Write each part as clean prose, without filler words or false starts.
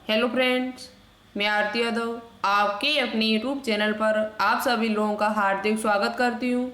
Hello friends, मैं आरती यादव आपके अपने यूट्यूब चैनल पर आप सभी लोगों का हार्दिक स्वागत करती हूँ।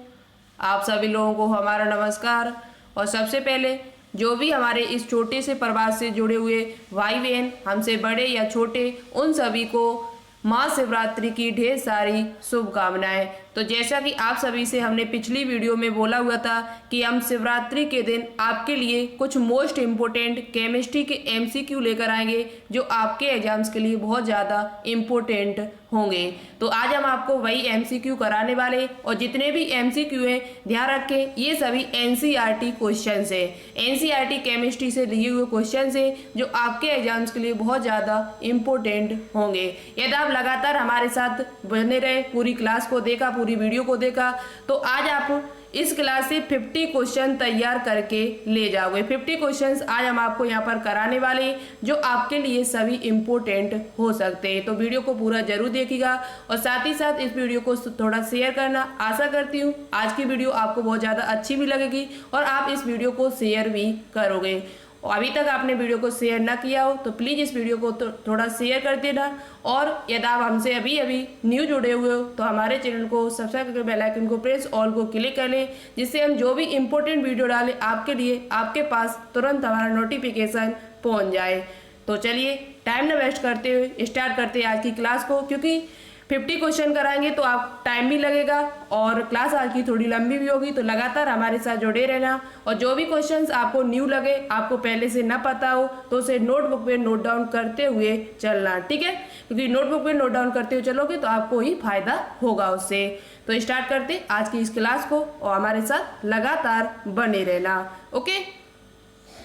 आप सभी लोगों को हमारा नमस्कार। और सबसे पहले जो भी हमारे इस छोटे से परिवार से जुड़े हुए भाई बहन, हमसे बड़े या छोटे, उन सभी को महाशिवरात्रि की ढेर सारी शुभकामनाएं। तो जैसा कि आप सभी से हमने पिछली वीडियो में बोला हुआ था कि हम शिवरात्रि के दिन आपके लिए कुछ मोस्ट इम्पोर्टेंट केमिस्ट्री के एमसीक्यू लेकर आएंगे जो आपके एग्जाम्स के लिए बहुत ज़्यादा इम्पोर्टेंट होंगे। तो आज हम आपको वही एमसीक्यू कराने वाले, और जितने भी एमसीक्यू हैं ध्यान रखें ये सभी एनसीईआरटी क्वेश्चंस है। एनसीईआरटी केमिस्ट्री से लिए हुए क्वेश्चंस है जो आपके एग्जाम्स के लिए बहुत ज़्यादा इम्पोर्टेंट होंगे। यदि आप लगातार हमारे साथ बने रहे, पूरी क्लास को देखा, पूरी वीडियो को देखा, तो आज आप इस क्लास से 50 क्वेश्चन तैयार करके ले जाओगे। 50 क्वेश्चंस आज हम आपको यहाँ पर कराने वाले जो आपके लिए सभी इम्पोर्टेंट हो सकते हैं। तो वीडियो को पूरा जरूर देखिएगा और साथ ही साथ इस वीडियो को थोड़ा शेयर करना। आशा करती हूँ आज की वीडियो आपको बहुत ज़्यादा अच्छी भी लगेगी और आप इस वीडियो को शेयर भी करोगे। और अभी तक आपने वीडियो को शेयर ना किया हो तो प्लीज़ इस वीडियो को थोड़ा शेयर कर देना। और यदि आप हमसे अभी अभी न्यू जुड़े हुए हो तो हमारे चैनल को सब्सक्राइब करके बेल आइकन को प्रेस ऑल को क्लिक कर लें, जिससे हम जो भी इम्पोर्टेंट वीडियो डालें आपके लिए आपके पास तुरंत हमारा नोटिफिकेशन पहुंच जाए। तो चलिए टाइम न वेस्ट करते हुए स्टार्ट करते हैं आज की क्लास को, क्योंकि 50 क्वेश्चन कराएंगे तो आप टाइम भी लगेगा और क्लास आज की थोड़ी लंबी भी होगी। तो लगातार हमारे साथ जुड़े रहना और जो भी क्वेश्चंस आपको न्यू लगे, आपको पहले से ना पता हो, तो उसे नोटबुक पे नोट डाउन करते हुए चलना, ठीक है? क्योंकि नोटबुक पे नोट डाउन करते हुए चलोगे तो आपको ही फायदा होगा उससे। तो स्टार्ट करते आज की इस क्लास को और हमारे साथ लगातार बने रहना। ओके,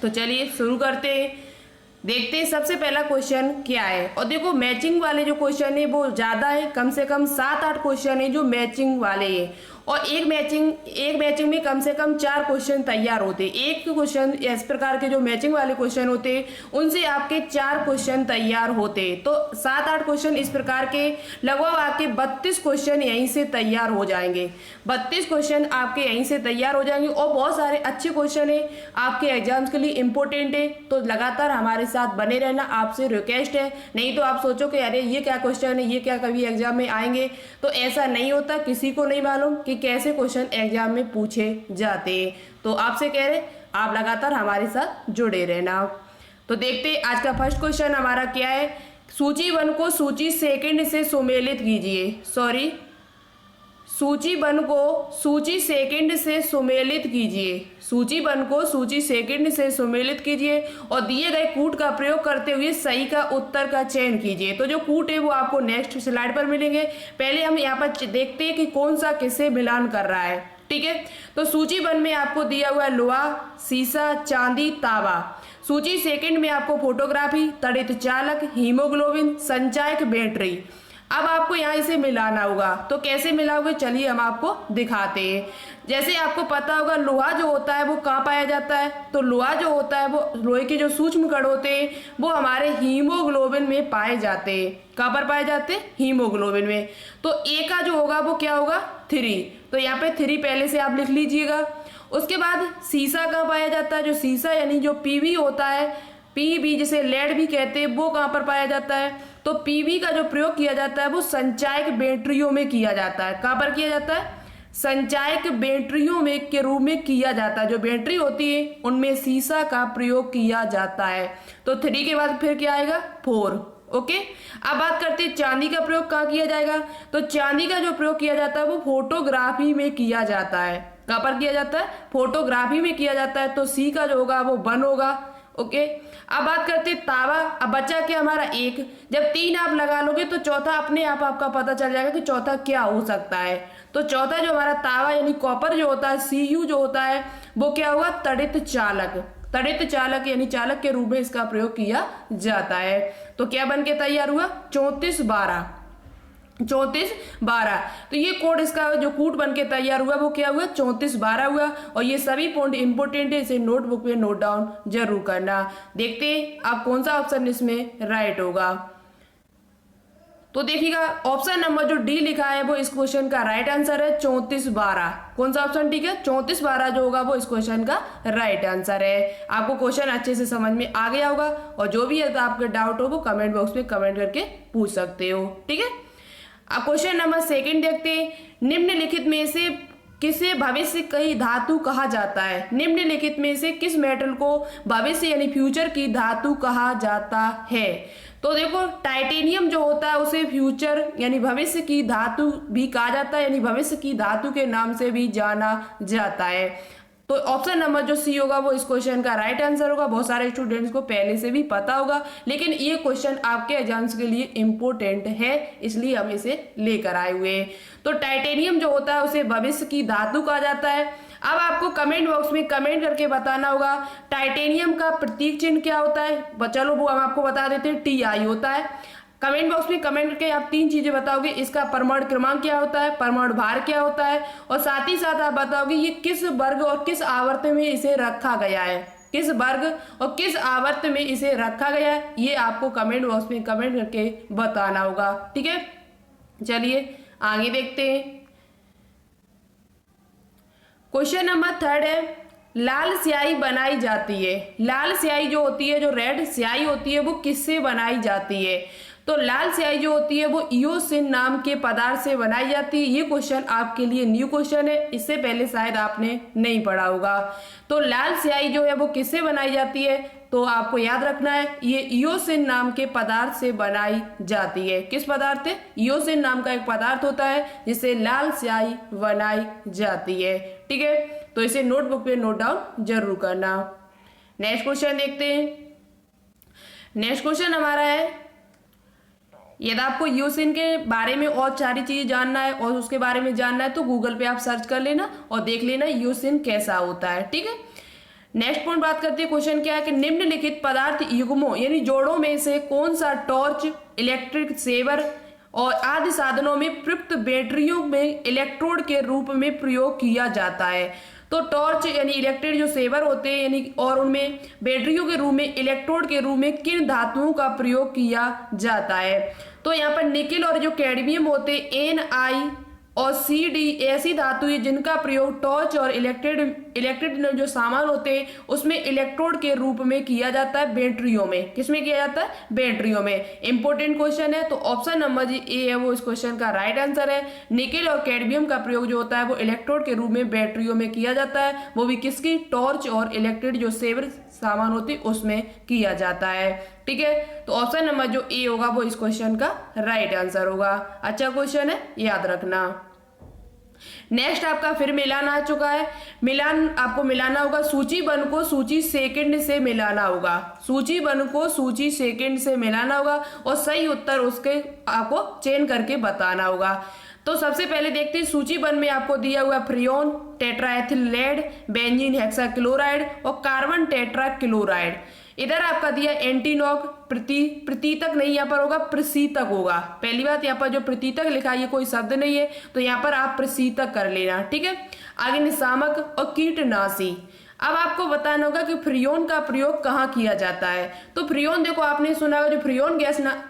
तो चलिए शुरू करते हैं। देखते हैं सबसे पहला क्वेश्चन क्या है। और देखो मैचिंग वाले जो क्वेश्चन है वो ज़्यादा है, कम से कम 7-8 क्वेश्चन है जो मैचिंग वाले हैं। और एक मैचिंग में कम से कम 4 क्वेश्चन तैयार होते हैं। एक क्वेश्चन इस प्रकार के जो मैचिंग वाले क्वेश्चन होते हैं उनसे आपके 4 क्वेश्चन तैयार होते हैं। तो 7-8 क्वेश्चन इस प्रकार के लगभग आपके 32 क्वेश्चन यहीं से तैयार हो जाएंगे। 32 क्वेश्चन आपके यहीं से तैयार हो जाएंगे और बहुत सारे अच्छे क्वेश्चन है आपके एग्जाम्स के लिए इम्पोर्टेंट है। तो लगातार हमारे साथ बने रहना, आपसे रिक्वेस्ट है। नहीं तो आप सोचो कि अरे ये क्या क्वेश्चन है, ये क्या कभी एग्जाम में आएंगे। तो ऐसा नहीं होता, किसी को नहीं मालूम कि कैसे क्वेश्चन एग्जाम में पूछे जाते हैं। तो आपसे कह रहे आप लगातार हमारे साथ जुड़े रहना। तो देखते हैं आज का फर्स्ट क्वेश्चन हमारा क्या है। सूची 1 को सूची सेकंड से सुमेलित कीजिए। सूची 1 को सूची सेकंड से सुमेलित कीजिए। सूची 1 को सूची सेकंड से सुमेलित कीजिए और दिए गए कूट का प्रयोग करते हुए सही का उत्तर का चयन कीजिए। तो जो कूट है वो आपको नेक्स्ट स्लाइड पर मिलेंगे। पहले हम यहाँ पर देखते हैं कि कौन सा किससे मिलान कर रहा है, ठीक है? तो सूची 1 में आपको दिया हुआ है लोहा, सीसा, चांदी, तांबा। सूची सेकंड में आपको फोटोग्राफी, तड़ित चालक, हीमोग्लोबिन, संचायक, बैटरी। अब आपको यहाँ इसे मिलाना होगा। तो कैसे मिलाओगे चलिए हम आपको दिखाते हैं। जैसे आपको पता होगा लोहा जो होता है वो कहाँ पाया जाता है। तो लोहा जो होता है वो लोहे के जो सूक्ष्म कण होते हैं वो हमारे हीमोग्लोबिन में पाए जाते हैं। कहाँ पर पाए जाते हैं? हीमोग्लोबिन में। तो ए का जो होगा वो क्या होगा? 3। तो यहाँ पे 3 पहले से आप लिख लीजिएगा। उसके बाद सीसा कहाँ पाया जाता है? जो सीसा यानी जो पीवी होता है, पीबी जिसे लेड भी कहते हैं, वो कहाँ पर पाया जाता है? तो पीवी का जो प्रयोग किया जाता है वो संचायक बैटरियों में किया जाता है। कहाँ पर किया जाता है? संचायक बैटरियों में के रूप में किया जाता है। जो बैटरी होती है उनमें सीसा का प्रयोग किया जाता है। तो 3 के बाद फिर क्या आएगा? 4। ओके, अब बात करते हैं चांदी का प्रयोग कहाँ किया जाएगा। तो चांदी का जो प्रयोग किया जाता है वो फोटोग्राफी में किया जाता है। कहाँ पर किया जाता है? फोटोग्राफी में किया जाता है। तो सी का जो होगा वो 1 होगा। ओके, अब बात करते हैं तावा। अब बचा क्या हमारा? 1। जब 3 आप लगा लोगे तो चौथा अपने आप आपका पता चल जाएगा कि चौथा क्या हो सकता है। तो चौथा जो हमारा तावा यानी कॉपर जो होता है, Cu जो होता है वो क्या होगा? तड़ित चालक। तड़ित चालक यानी चालक के रूप में इसका प्रयोग किया जाता है। तो क्या बन के तैयार हुआ? 34-12। 34-12। तो ये कोड इसका जो कूट बन के तैयार हुआ वो क्या हुआ? 34-12 हुआ। और ये सभी पॉइंट इंपोर्टेंट है, इसे नोटबुक पे नोट डाउन जरूर करना। देखते हैं आप कौन सा ऑप्शन इसमें राइट होगा। तो देखिएगा ऑप्शन नंबर जो डी लिखा है वो इस क्वेश्चन का राइट आंसर है 3412। कौन सा ऑप्शन ठीक है? 3412 जो होगा वो इस क्वेश्चन का राइट आंसर है। आपको क्वेश्चन अच्छे से समझ में आ गया होगा और जो भी है तो आपके डाउट हो वो कमेंट बॉक्स में कमेंट करके पूछ सकते हो। ठीक है, अब क्वेश्चन नंबर सेकंड देखते हैं। निम्नलिखित में से किसे भविष्य की धातु कहा जाता है? निम्नलिखित में से किस मेटल को भविष्य यानी फ्यूचर की धातु कहा जाता है? तो देखो टाइटेनियम जो होता है उसे फ्यूचर यानी भविष्य की धातु भी कहा जाता है, यानी भविष्य की धातु के नाम से भी जाना जाता है। तो ऑप्शन नंबर जो सी होगा वो इस क्वेश्चन का राइट आंसर होगा। बहुत सारे स्टूडेंट्स को पहले से भी पता होगा, लेकिन ये क्वेश्चन आपके एग्जाम्स के लिए इम्पोर्टेंट है, इसलिए हम इसे लेकर आए हुए हैं। तो टाइटेनियम जो होता है उसे भविष्य की धातु कहा जाता है। अब आपको कमेंट बॉक्स में कमेंट करके बताना होगा टाइटेनियम का प्रतीक चिन्ह क्या होता है। चलो वो हम आपको बता देते हैं, TI होता है। कमेंट बॉक्स में कमेंट करके आप 3 चीजें बताओगे, इसका परमाणु क्रमांक क्या होता है, परमाणु भार क्या होता है, और साथ ही साथ आप बताओगे ये किस वर्ग और किस आवर्त में इसे रखा गया है, किस वर्ग और किस आवर्त में इसे रखा गया है, ये आपको कमेंट बॉक्स में कमेंट करके बताना होगा। ठीक है, चलिए आगे देखते हैं। क्वेश्चन नंबर थर्ड है, लाल स्याही बनाई जाती है। लाल स्याही जो होती है, जो रेड स्याही होती है, वो किससे बनाई जाती है? तो लाल स्याही जो होती है वो इओसिन नाम के पदार्थ से बनाई जाती है। ये क्वेश्चन आपके लिए न्यू क्वेश्चन है, इससे पहले शायद आपने नहीं पढ़ा होगा। तो लाल स्याही जो है वो किससे बनाई जाती है? तो आपको याद रखना है ये इओसिन नाम के पदार्थ से बनाई जाती है। किस पदार्थ है? इओसिन नाम का एक पदार्थ होता है जिससे लाल स्याही बनाई जाती है। ठीक है, तो इसे नोटबुक पे नोट डाउन जरूर करना। नेक्स्ट क्वेश्चन देखते हैं। नेक्स्ट क्वेश्चन हमारा है, यदि आपको इओसिन के बारे में और सारी चीजें जानना है और उसके बारे में जानना है तो गूगल पे आप सर्च कर लेना और देख लेना इओसिन कैसा होता है। ठीक है, नेक्स्ट पॉइंट बात करते हैं। क्वेश्चन क्या है कि निम्नलिखित पदार्थ युग्मों यानी जोड़ों में से कौन सा टॉर्च, इलेक्ट्रिक सेवर और आदि साधनों में प्रयुक्त बैटरियों में इलेक्ट्रोड के रूप में प्रयोग किया जाता है? तो टॉर्च यानी इलेक्ट्रिक जो सेवर होते हैं यानी और उनमें बैटरियों के रूप में इलेक्ट्रोड के रूप में किन धातुओं का प्रयोग किया जाता है? तो यहाँ पर निकेल और जो कैडमियम होते हैं Ni और Cd ऐसी धातु है जिनका प्रयोग टॉर्च और इलेक्ट्रिक जो सामान होते हैं उसमें इलेक्ट्रोड के रूप में किया जाता है बैटरियों में। किसमें किया जाता है? बैटरियों में। इंपॉर्टेंट क्वेश्चन है, तो ऑप्शन नंबर जी ए है वो इस क्वेश्चन का राइट आंसर है। निकेल और कैडमियम का प्रयोग जो होता है वो इलेक्ट्रोड के रूप में बैटरियों में किया जाता है, वो भी किसकी? टॉर्च और इलेक्ट्रिक जो सेवर सामान होती है उसमें किया जाता है। ठीक है, तो ऑप्शन नंबर जो ए होगा वो इस क्वेश्चन का राइट आंसर होगा। अच्छा क्वेश्चन है, याद रखना। नेक्स्ट आपका फिर मिलान आ चुका है। मिलान आपको मिलाना होगा, सूची वन को सूची सेकंड से मिलाना होगा। सूची वन को सूची सेकंड से मिलाना होगा और सही उत्तर उसके आपको चेंज करके बताना होगा। तो सबसे पहले देखते हैं सूची वन में आपको दिया हुआ freon, tetraethyl lead, benzene hexachloride और कार्बन टेट्राक्लोराइड। इधर आपका दिया एंटीनॉक, प्रतीतक नहीं यहाँ पर होगा, प्रशीतक होगा। पहली बात यहाँ पर जो प्रतीतक लिखा है ये कोई शब्द नहीं है, तो यहाँ पर आप प्रशीतक कर लेना। ठीक है, आगे निशामक और कीटनाशी। अब आपको बताना होगा कि फ्रियोन का प्रयोग कहाँ किया जाता है। तो फ्रियोन देखो आपने सुना होगा जो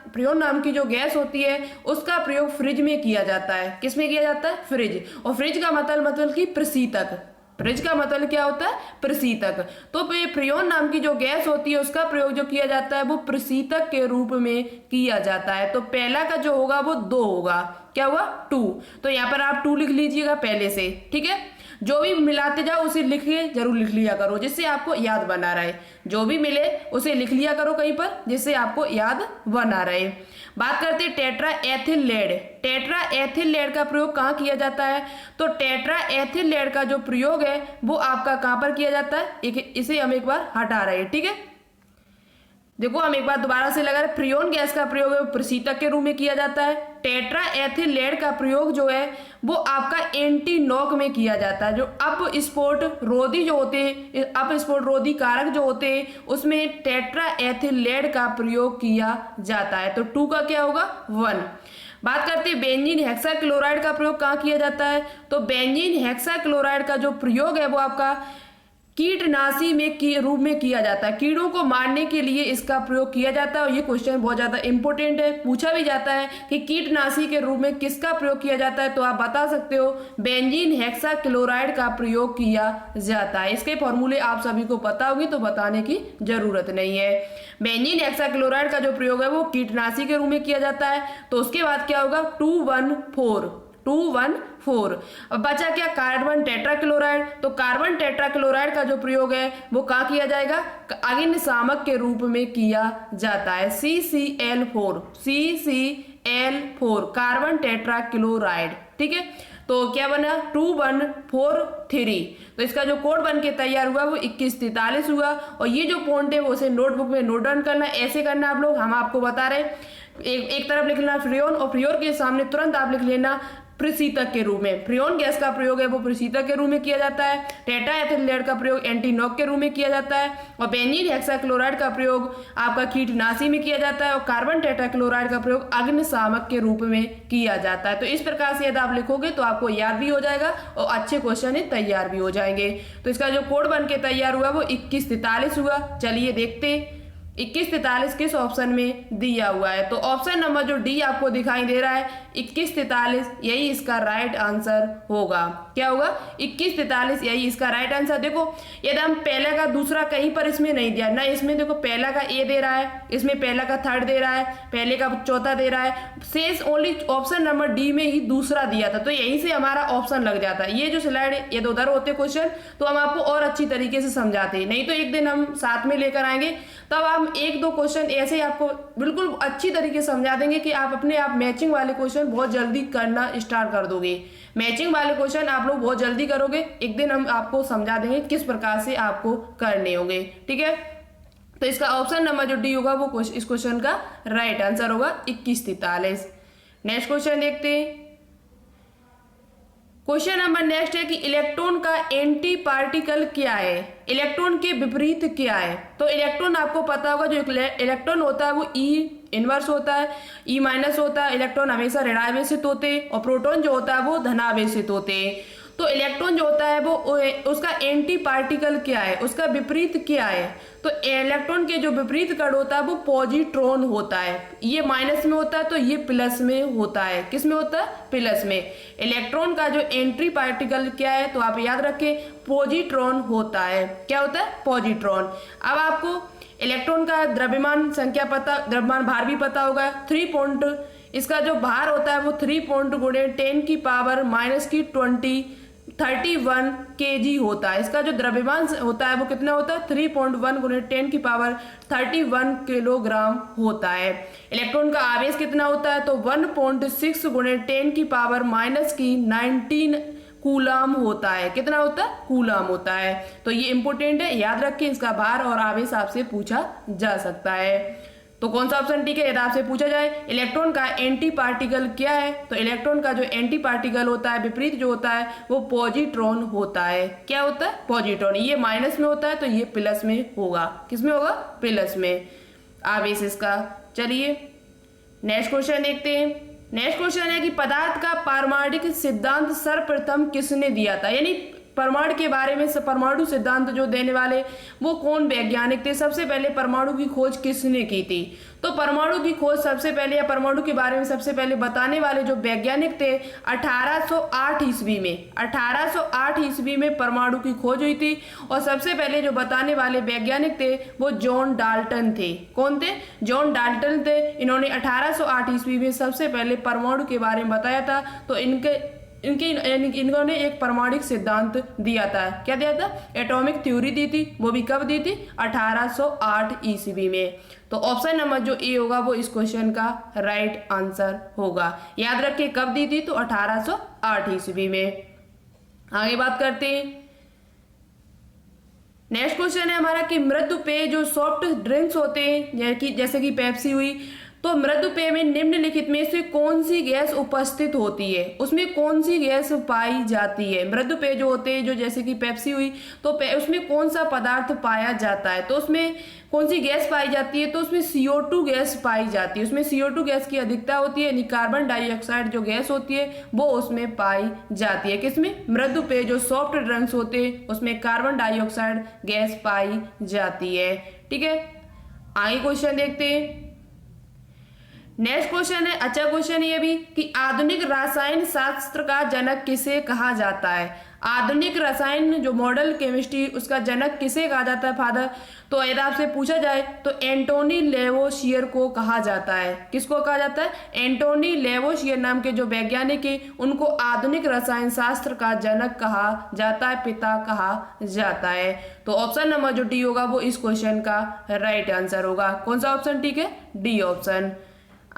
फ्रियोन नाम की जो गैस होती है उसका प्रयोग फ्रिज में किया जाता है। किस में किया जाता है? फ्रिज। और फ्रिज का मतलब कि प्रशीतक। फ्रिज का मतलब क्या होता है? प्रशीतक। तो फ्रियोन नाम की जो गैस होती है उसका प्रयोग जो किया जाता है वो प्रशीतक के रूप में किया जाता है। तो पहला का जो होगा वो 2 होगा। क्या हुआ? 2। तो यहाँ पर आप 2 लिख लीजिएगा पहले से। ठीक है, जो भी मिलाते जाओ उसे जरूर लिख लिया करो जिससे आपको याद बना रहे। जो भी मिले उसे लिख लिया करो कहीं पर जिससे आपको याद बना रहे। बात करते हैं tetra ethyl lead. Tetra ethyl lead का प्रयोग कहाँ किया जाता है? तो टेट्रा एथिल लेड का जो प्रयोग है वो आपका कहाँ पर किया जाता है? इसे हम एक बार हटा रहे हैं। ठीक है, देखो हम एक बार दोबारा से लगा रहे, फ्रियोन गैस का प्रयोग है प्रशीतक के रूप में किया जाता है। टेट्रा एथिल लेड का प्रयोग जो है वो आपका एंटीनॉक में किया जाता है। जो अपस्फोट रोधी जो होते हैं, अपस्फोट रोधी कारक जो होते हैं उसमें टेट्रा एथिल लेड का प्रयोग किया जाता है। तो 2 का क्या होगा? 1। बात करते हैं बेंजीन हेक्साक्लोराइड का प्रयोग कहाँ किया जाता है? तो बेंजीन हेक्साक्लोराइड का जो प्रयोग है वो आपका कीटनाशी में रूप में किया जाता है, कीड़ों को मारने के लिए इसका प्रयोग किया जाता है। और ये क्वेश्चन बहुत ज्यादा इंपॉर्टेंट है, पूछा भी जाता है कि कीटनाशी के रूप में किसका प्रयोग किया जाता है, तो आप बता सकते हो बेंजीन हेक्साक्लोराइड का प्रयोग किया जाता है। इसके फॉर्मूले आप सभी को पता होगी तो बताने की जरूरत नहीं है। बेंजीन हेक्साक्लोराइड का जो प्रयोग है वो कीटनाशी के रूप में किया जाता है। तो उसके बाद क्या होगा 214। अब बचा क्या कार्बन टेट्राक्लोराइड। तो कार्बन टेट्राक्लोराइड का जो प्रयोग है वो कहाँ किया जाएगा, अग्निशामक के रूप में किया जाता है। CCl4 carbon tetrachloride. ठीक है, तो क्या बना 2143। तो इसका जो कोड बन के तैयार हुआ वो 2143 हुआ। और ये जो पॉइंट है वो उसे नोटबुक में नोट डाउन करना, ऐसे करना आप लोग, हम आपको बता रहे एक तरफ लिख लेना फ्रियोन और फ्रियोन के सामने तुरंत आप लिख लेना प्रशीतक के रूप में। फ्रियोन गैस का प्रयोग है वो प्रशीतक के रूप में किया जाता है। टेट्राएथिलेट का प्रयोग एंटीनॉक के रूप में किया जाता है। और बेंजीन हेक्साक्लोराइड का प्रयोग आपका कीटनाशी में किया जाता है। और कार्बन टेट्राक्लोराइड का प्रयोग अग्निशामक के रूप में किया जाता है। तो इस प्रकार से यदि आप लिखोगे तो आपको याद भी हो जाएगा और अच्छे क्वेश्चन तैयार भी हो जाएंगे। तो इसका जो कोड बन के तैयार हुआ वो 2143 हुआ। चलिए देखते 2143 किस ऑप्शन में दिया हुआ है। तो ऑप्शन नंबर जो डी आपको दिखाई दे रहा है 2143, यही इसका राइट आंसर होगा। क्या होगा 2143, यही इसका राइट आंसर। देखो यदि हम पहला का दूसरा कहीं पर इसमें नहीं दिया ना, इसमें देखो पहला का ए दे रहा है, इसमें पहला का थर्ड दे रहा है, पहले का चौथा दे रहा है, शेष ओनली ऑप्शन नंबर डी में ही दूसरा दिया था। तो यहीं से हमारा ऑप्शन लग जाता है। ये जो स्लाइड ये उधर होते क्वेश्चन तो हम आपको और अच्छी तरीके से समझाते हैं, नहीं तो एक दिन हम साथ में लेकर आएंगे तब हम एक दो क्वेश्चन ऐसे ही आपको बिल्कुल अच्छी तरीके से समझा देंगे कि आप अपने आप मैचिंग वाले क्वेश्चन बहुत जल्दी करना स्टार्ट कर दोगे। मैचिंग वाले क्वेश्चन आप लोग बहुत जल्दी करोगे, एक दिन हम आपको समझा देंगे किस प्रकार से आपको करने होंगे। ठीक है, तो इसका ऑप्शन नंबर जो डी होगा वो इस क्वेश्चन का राइट आंसर होगा 2143। नेक्स्ट क्वेश्चन देखते हैं। क्वेश्चन नंबर नेक्स्ट है कि इलेक्ट्रॉन का एंटी पार्टिकल क्या है, इलेक्ट्रॉन के विपरीत क्या है। तो इलेक्ट्रॉन आपको पता होगा जो इलेक्ट्रॉन होता है वो ई इनवर्स होता है, ई माइनस होता है। इलेक्ट्रॉन हमेशा ऋणावेशित होते हैं और प्रोटॉन जो होता है वो धनावेशित होते हैं। तो इलेक्ट्रॉन जो होता है वो उसका एंटी पार्टिकल क्या है, उसका विपरीत क्या है। तो इलेक्ट्रॉन के जो विपरीत कण होता है वो पॉजिट्रॉन होता है। ये माइनस में होता है तो ये प्लस में होता है। किस में होता है, प्लस में। इलेक्ट्रॉन का जो एंटी पार्टिकल क्या है तो आप याद रखें पॉजिट्रॉन होता है। क्या होता है, पॉजिट्रॉन। अब आपको इलेक्ट्रॉन का द्रव्यमान संख्या पता, द्रव्यमान भार भी पता होगा 3 पॉइंट। इसका जो भार होता है वो 3 पॉइंट गुणे 10 की पावर -31 kg होता है। इसका जो द्रव्यमान होता है वो कितना होता है 3.1 गुणे 10 की पावर 31 किलोग्राम होता है। इलेक्ट्रॉन का आवेश कितना होता है तो 1.6 गुणे 10 की पावर -19 कूलाम होता है। कितना होता है, कूलाम होता है। तो ये इंपॉर्टेंट है, याद रखें। इसका भार और आवेश आपसे पूछा जा सकता है। तो कौन सा ऑप्शन ठीक है यदि आपसे पूछा जाए इलेक्ट्रॉन का एंटी पार्टिकल क्या है, तो इलेक्ट्रॉन का जो एंटी पार्टिकल होता है विपरीत जो होता है वो पॉजिट्रॉन होता है। क्या होता है, पॉजिट्रॉन। ये माइनस में होता है तो ये प्लस में होगा। किस में होगा, प्लस में आवेश इसका। चलिए नेक्स्ट क्वेश्चन देखते हैं। नेक्स्ट क्वेश्चन है कि पदार्थ का पारमाणिक सिद्धांत सर्वप्रथम किसने दिया था, यानी परमाणु के बारे में परमाणु सिद्धांत जो देने वाले वो कौन वैज्ञानिक थे। सबसे पहले परमाणु की खोज किसने की थी। तो परमाणु की खोज सबसे पहले या परमाणु के बारे में सबसे पहले बताने वाले जो वैज्ञानिक थे 1808 ईस्वी में, 1808 ईस्वी में परमाणु की खोज हुई थी। और सबसे पहले जो बताने वाले वैज्ञानिक थे वो जॉन डाल्टन थे। कौन थे, जॉन डाल्टन थे। इन्होंने 1808 ईस्वी में सबसे पहले परमाणु के बारे में बताया था। तो इन्होंने एक परमाणिक सिद्धांत दिया था। क्या दिया था, एटॉमिक थ्योरी दी थी। वो भी कब दी थी, 1808 ईस्वी में। तो ऑप्शन नंबर जो ए होगा वो इस क्वेश्चन का राइट आंसर होगा। याद रखिए कब दी थी तो 1808 ईस्वी में। आगे बात करते हैं। नेक्स्ट क्वेश्चन है हमारा कि मृदु पेय जो सॉफ्ट ड्रिंक्स होते हैं जैसे कि पेप्सी हुई, तो तो मृदु पेय में निम्नलिखित में से कौन सी गैस उपस्थित होती है, उसमें कौन सी गैस पाई जाती है। मृदु पेय जो होते हैं, जो जैसे कि पेप्सी हुई, तो उसमें कौन सा पदार्थ पाया जाता है, तो उसमें कौन सी गैस पाई जाती है, तो उसमें CO2 गैस पाई जाती है। उसमें CO2 गैस की अधिकता होती है, यानी कार्बन डाइऑक्साइड जो गैस होती है वो उसमें पाई जाती है। किसमें? मृदु पेय जो सॉफ्ट ड्रिंक्स होते हैं उसमें कार्बन डाइऑक्साइड गैस पाई जाती है। ठीक है, आगे क्वेश्चन देखते हैं। नेक्स्ट क्वेश्चन है, अच्छा क्वेश्चन ये भी कि आधुनिक रसायन शास्त्र का जनक किसे कहा जाता है। आधुनिक रसायन जो मॉडल केमिस्ट्री, उसका जनक किसे कहा जाता है फादर, तो यदि आपसे पूछा जाए तो एंटोनी लेवोसियर को कहा जाता है। किसको कहा जाता है? एंटोनी लेवोसियर नाम के जो वैज्ञानिक है उनको आधुनिक रसायन शास्त्र का जनक कहा जाता है, पिता कहा जाता है। तो ऑप्शन नंबर जो डी होगा वो इस क्वेश्चन का राइट आंसर होगा। कौन सा ऑप्शन ठीक है? D option.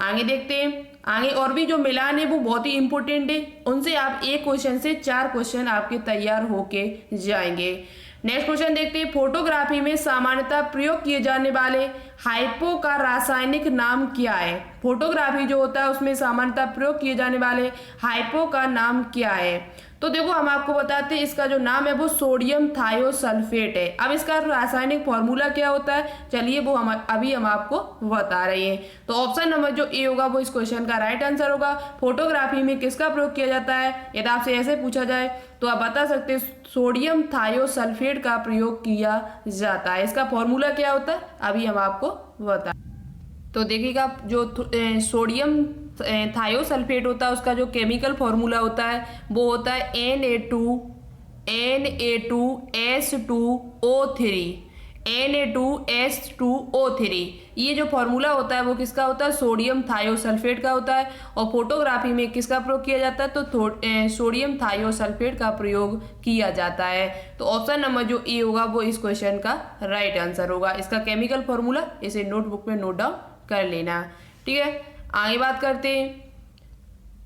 आगे देखते हैं, आगे और भी जो मिलान है वो बहुत ही इंपॉर्टेंट है, उनसे आप एक क्वेश्चन से 4 क्वेश्चन आपके तैयार होके जाएंगे। नेक्स्ट क्वेश्चन देखते हैं, फोटोग्राफी में सामान्यतः प्रयोग किए जाने वाले हाइपो का रासायनिक नाम क्या है। फोटोग्राफी जो होता है उसमें सामान्यतः प्रयोग किए जाने वाले हाइपो का नाम क्या है। तो देखो हम आपको बताते हैं, इसका जो नाम है वो सोडियम थायोसल्फेट है। अब इसका रासायनिक फॉर्मूला क्या होता है, चलिए वो हम आपको बता रहे हैं। तो ऑप्शन नंबर जो ए होगा वो इस क्वेश्चन का राइट आंसर होगा। फोटोग्राफी में किसका प्रयोग किया जाता है, यदि आपसे ऐसे पूछा जाए तो आप बता सकते हैं सोडियम थायोसल्फेट का प्रयोग किया जाता है। इसका फॉर्मूला क्या होता है अभी हम आपको बता। तो देखिएगा, जो सोडियम थायोसल्फेट होता है उसका जो केमिकल फॉर्मूला होता है वो होता है Na2S2O3। Na2S2O3 ये जो फॉर्मूला होता है वो किसका होता है? सोडियम थायोसल्फेट का होता है। और फोटोग्राफी में किसका प्रयोग किया जाता है? तो सोडियम थायोसल्फेट का प्रयोग किया जाता है। तो ऑप्शन नंबर जो ए होगा वो इस क्वेश्चन का राइट आंसर होगा। इसका केमिकल फॉर्मूला इसे नोटबुक में नोट डाउन कर लेना। ठीक है, आगे बात करते हैं।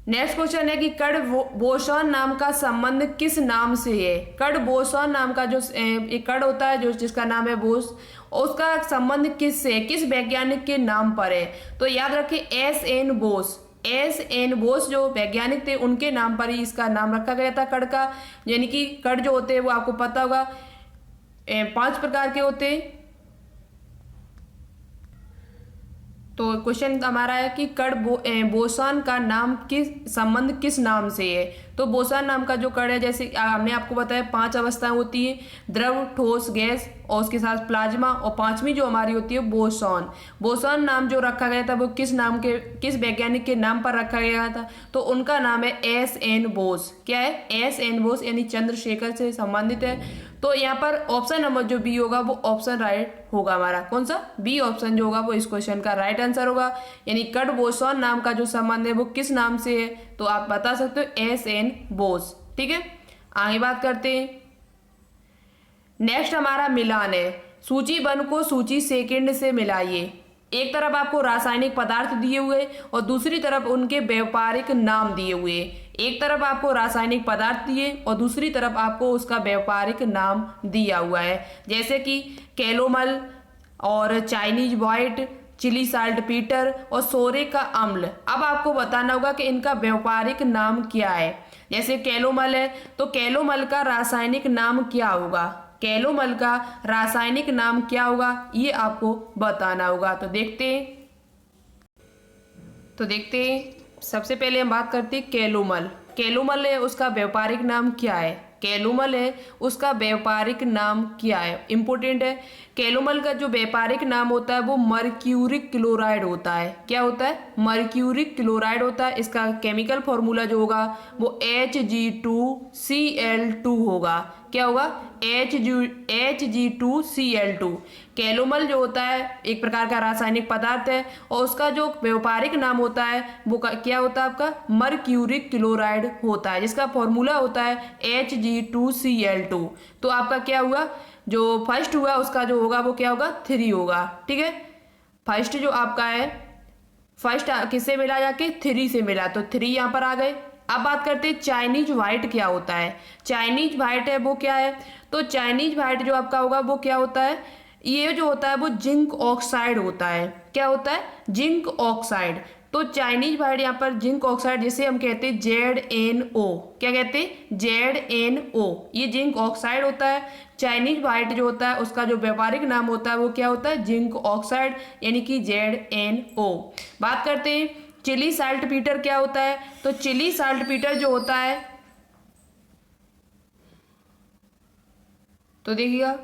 नेक्स्ट क्वेश्चन है कि कण बोसॉन नाम का संबंध किस नाम से है। कण बोसॉन नाम का जो एक कण होता है जो जिसका नाम है बोस, उसका संबंध किस से, किस वैज्ञानिक के नाम पर है। तो याद रखें S.N. बोस। S.N. बोस जो वैज्ञानिक थे उनके नाम पर ही इसका नाम रखा गया था कण का। यानी कि कण जो होते हैं वो आपको पता होगा 5 प्रकार के होते हैं। तो क्वेश्चन हमारा है कि कण बोसॉन का नाम किस संबंध किस नाम से है। तो बोसॉन नाम का जो कण है, जैसे हमने आपको बताया 5 अवस्थाएं होती है, द्रव, ठोस, गैस और उसके साथ प्लाज्मा, और 5वीं जो हमारी होती है बोसॉन। बोसॉन नाम जो रखा गया था वो किस वैज्ञानिक के नाम पर रखा गया था, तो उनका नाम है S.N. बोस। क्या है? S.N. बोस, यानी चंद्रशेखर से संबंधित है। तो यहाँ पर ऑप्शन नंबर जो बी होगा वो ऑप्शन राइट होगा हमारा। कौन सा? बी ऑप्शन जो होगा वो इस क्वेश्चन का राइट आंसर होगा। यानी कण बोसॉन नाम का जो संबंध है वो किस नाम से है, तो आप बता सकते हो S.N. बोस। ठीक है, आगे बात करते हैं। नेक्स्ट हमारा मिलान है। सूची 1 को सूची 2 से मिलाइए। एक तरफ आपको रासायनिक पदार्थ दिए हुए और दूसरी तरफ उनके व्यापारिक नाम दिए हुए। एक तरफ आपको रासायनिक पदार्थ दिए और दूसरी तरफ आपको उसका व्यापारिक नाम दिया हुआ है, जैसे कि कैलोमल और Chinese white, Chile salt peter और सोरे का अम्ल। अब आपको बताना होगा कि इनका व्यापारिक नाम क्या है। जैसे कैलोमल है तो कैलोमल का रासायनिक नाम क्या होगा, कैलोमल का रासायनिक नाम क्या होगा ये आपको बताना होगा। तो देखते हैं सबसे पहले हम बात करते हैं कैलोमल। कैलोमल है उसका व्यापारिक नाम क्या है, कैलोमल है उसका व्यापारिक नाम क्या है, इंपॉर्टेंट है। कैलोमल का जो व्यापारिक नाम होता है वो मर्क्यूरिक क्लोराइड होता है। क्या होता है? मर्क्यूरिक क्लोराइड होता है। इसका केमिकल फॉर्मूला जो होगा वो Hg2Cl2 होगा। क्या होगा? Hg2Cl2। कैलोमल जो होता है एक प्रकार का रासायनिक पदार्थ है और उसका जो व्यापारिक नाम होता है वो क्या होता है आपका? मर्क्यूरिक क्लोराइड होता है, जिसका फॉर्मूला होता है Hg2Cl2। तो आपका क्या हुआ, जो फर्स्ट हुआ उसका जो होगा वो क्या होगा? 3 होगा। ठीक है, फर्स्ट जो आपका है, फर्स्ट किससे मिला जाके? 3 से मिला, तो 3 यहाँ पर आ गए। अब बात करते हैं चाइनीज व्हाइट क्या होता है। चाइनीज व्हाइट है वो क्या है, तो चाइनीज व्हाइट जो आपका होगा वो क्या होता है? ये जो होता है वो जिंक ऑक्साइड होता है। क्या होता है? Zinc oxide. तो चाइनीज वाइट यहाँ पर जिंक ऑक्साइड जिसे हम कहते हैं ZnO। क्या कहते हैं? ZnO। ये जिंक ऑक्साइड होता है। चाइनीज वाइट जो होता है उसका जो व्यापारिक नाम होता है वो क्या होता है? जिंक ऑक्साइड यानी कि ZnO। बात करते हैं चिली साल्ट पीटर क्या होता है। तो चिली साल्ट पीटर जो होता है, तो देखिएगा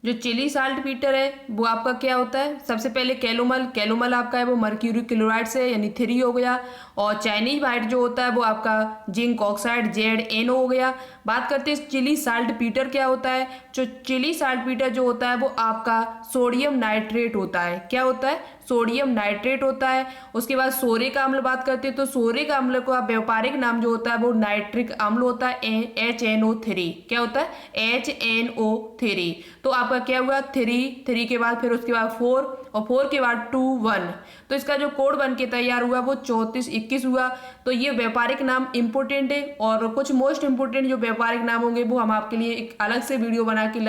जो चिली साल्ट पीटर है वो आपका क्या होता है? सबसे पहले कैलोमल आपका है वो मर्क्यूरी क्लोराइड से यानी 3 हो गया। और चाइनीज वाइट जो होता है वो आपका जिंक ऑक्साइड ZnO हो गया। बात करते हैं चिली साल्ट पीटर क्या होता है। जो चिली साल्ट पीटर जो होता है वो आपका सोडियम नाइट्रेट होता है। क्या होता है? सोडियम नाइट्रेट होता है। उसके बाद सोरे का अम्ल बात करते हैं तो सोरे का अम्ल का व्यापारिक नाम जो होता है वो नाइट्रिक अम्ल होता है HNO3। क्या होता है? HNO3। तो आपका क्या हुआ? 3 के बाद फिर उसके बाद 4 और 4 के बाद 2 1। तो इसका जो कोड बन के तैयार हुआ वो 3421 हुआ। तो ये व्यापारिक नाम इंपोर्टेंट है और कुछ मोस्ट इंपोर्टेंट जो व्यापारिक नाम होंगे वो हम आपके लिए एक अलग से वीडियो बना के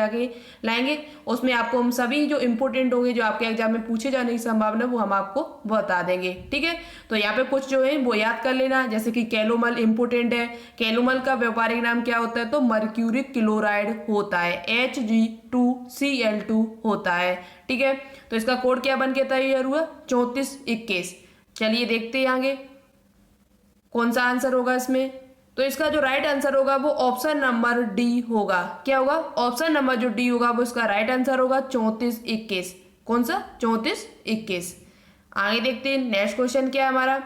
लाएंगे। उसमें आपको हम सभी जो इंपोर्टेंट होंगे जो आपके एग्जाम में पूछे जाने की संभावना वो हम आपको बता देंगे। ठीक है, तो यहाँ पे कुछ जो है वो याद कर लेना, जैसे कि कैलोमल इंपोर्टेंट है। कैलोमल का व्यापारिक नाम क्या होता है? तो मर्क्यूरिक क्लोराइड होता है, Hg2Cl2 होता है। ठीक है, तो इसका कोड क्या बन के तैयार हुआ? 3421। चलिए देखते हैं आगे कौन सा आंसर होगा इसमें। तो इसका जो राइट आंसर होगा वो ऑप्शन नंबर डी होगा। क्या होगा? ऑप्शन नंबर जो डी होगा वो इसका राइट आंसर होगा 3421। कौन सा? 3421। आगे देखते हैं नेक्स्ट क्वेश्चन क्या है हमारा।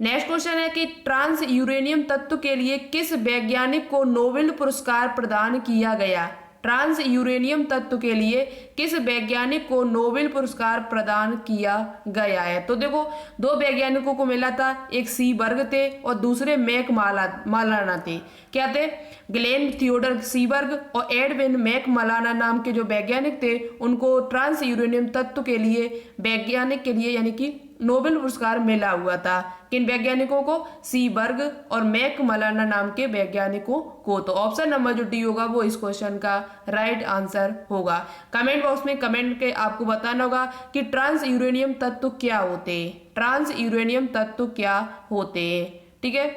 नेक्स्ट क्वेश्चन है कि ट्रांस यूरेनियम तत्व के लिए किस वैज्ञानिक को नोबेल पुरस्कार प्रदान किया गया? ट्रांस यूरेनियम तत्व के लिए किस वैज्ञानिक को नोबेल पुरस्कार प्रदान किया गया है? तो देखो दो वैज्ञानिकों को मिला था, एक सी बर्ग थे और दूसरे मैक मालाना थे। क्या थे? ग्लेन थियोडर सीबर्ग और एडविन मैक मलाना नाम के जो वैज्ञानिक थे उनको ट्रांस यूरेनियम तत्व के लिए वैज्ञानिक के लिए यानी कि नोबेल पुरस्कार मिला हुआ था। किन वैज्ञानिकों को? सी बर्ग और मैक मलाना नाम के वैज्ञानिकों को। तो ऑप्शन नंबर जो डी होगा वो इस क्वेश्चन का राइट आंसर होगा। कमेंट बॉक्स में कमेंट के आपको बताना होगा कि ट्रांस यूरेनियम तत्व क्या होते हैं। ट्रांस यूरेनियम तत्व क्या होते हैं? ठीक है,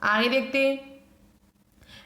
आगे देखते हैं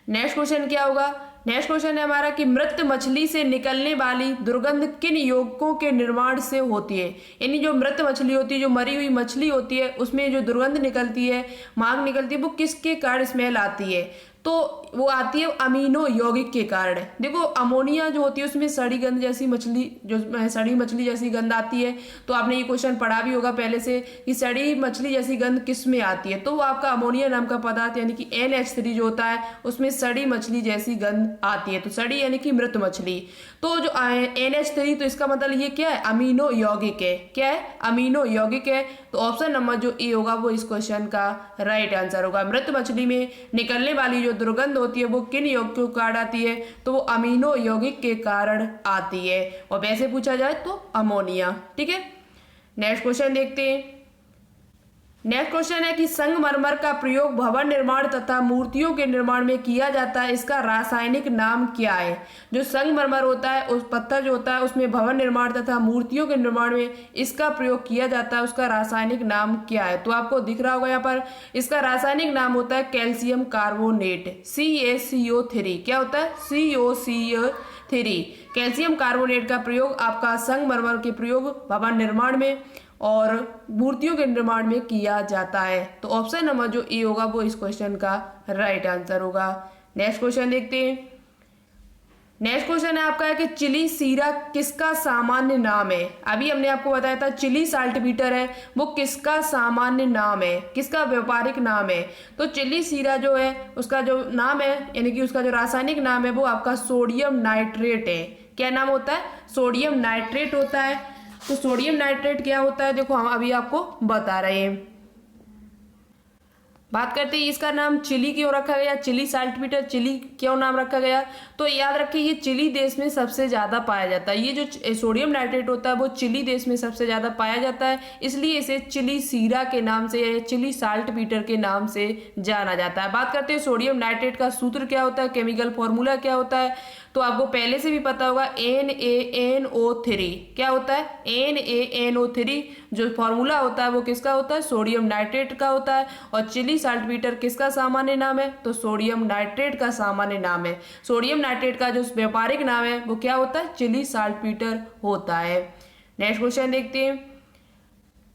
नेक्स्ट क्वेश्चन क्या होगा। नेक्स्ट क्वेश्चन है हमारा कि मृत मछली से निकलने वाली दुर्गंध किन यौगिकों के निर्माण से होती है? यानी जो मृत मछली होती है, जो मरी हुई मछली होती है, उसमें जो दुर्गंध निकलती है, महक निकलती है, वो किसके कारण स्मेल आती है? तो वो आती है अमीनो यौगिक के कारण। देखो अमोनिया जो होती है उसमें सड़ी गंध जैसी मछली जो सड़ी मछली जैसी गंध आती है। तो आपने ये क्वेश्चन पढ़ा भी होगा पहले से कि सड़ी मछली जैसी गंध किस में आती है? तो वो आपका अमोनिया नाम का पदार्थ यानी कि NH3 जो होता है उसमें सड़ी मछली जैसी गंध आती है। तो सड़ी यानी कि मृत मछली। तो जो NH3 तो इसका मतलब ये क्या है? अमीनो यौगिक है। क्या है? अमीनो यौगिक है। तो ऑप्शन नंबर जो ए होगा वो इस क्वेश्चन का राइट आंसर होगा। मृत मछली में निकलने वाली जो दुर्गंध होती है वो किन यौगिकों के कारण आती है? तो वो अमीनो यौगिक के कारण आती है। और वैसे पूछा जाए तो अमोनिया। ठीक है, नेक्स्ट क्वेश्चन देखते हैं। नेक्स्ट क्वेश्चन है कि संगमरमर का प्रयोग भवन निर्माण तथा मूर्तियों के निर्माण में किया जाता है, इसका रासायनिक नाम क्या है? जो संगमरमर होता है उस पत्थर जो होता है उसमें भवन निर्माण तथा मूर्तियों के निर्माण में इसका प्रयोग किया जाता है, उसका रासायनिक नाम क्या है? तो आपको दिख रहा होगा यहाँ पर, इसका रासायनिक नाम होता है कैल्शियम कार्बोनेट, CaCO3। क्या होता है? CaCO3। कैल्शियम कार्बोनेट का प्रयोग आपका संगमरमर के प्रयोग भवन निर्माण में और मूर्तियों के निर्माण में किया जाता है। तो ऑप्शन नंबर जो ए होगा वो इस क्वेश्चन का राइट आंसर होगा। नेक्स्ट क्वेश्चन देखते हैं। नेक्स्ट क्वेश्चन है आपका है कि चिली सीरा किसका सामान्य नाम है? अभी हमने आपको बताया था चिली साल्टपीटर है वो किसका सामान्य नाम है, किसका व्यापारिक नाम है? तो चिली सीरा जो है उसका जो नाम है यानी कि उसका जो रासायनिक नाम है वो आपका सोडियम नाइट्रेट है। क्या नाम होता है? सोडियम नाइट्रेट होता है। तो सोडियम नाइट्रेट क्या होता है देखो हम अभी आपको बता रहे हैं। बात करते हैं इसका नाम चिली क्यों रखा गया, चिली साल्टपीटर चिली क्यों नाम रखा गया? तो याद रखिए ये चिली देश में सबसे ज़्यादा पाया जाता है। ये जो सोडियम नाइट्रेट होता है वो चिली देश में सबसे ज़्यादा पाया जाता है, इसलिए इसे चिली सीरा के नाम से या चिली साल्टपीटर के नाम से जाना जाता है। बात करते हैं सोडियम नाइट्रेट का सूत्र क्या होता है, केमिकल फॉर्मूला क्या होता है? तो आपको पहले से भी पता होगा NaNO3 क्या होता है, NaNO3 जो फॉर्मूला होता है वो किसका होता है, सोडियम नाइट्रेट का होता है। और चिली साल्टपीटर किसका सामान्य नाम है, तो सोडियम नाइट्रेट का सामान्य नाम है। सोडियम नाइट्रेट का जो व्यापारिक नाम है वो क्या होता है, चिली साल्टपीटर होता है। नेक्स्ट क्वेश्चन देखते हैं।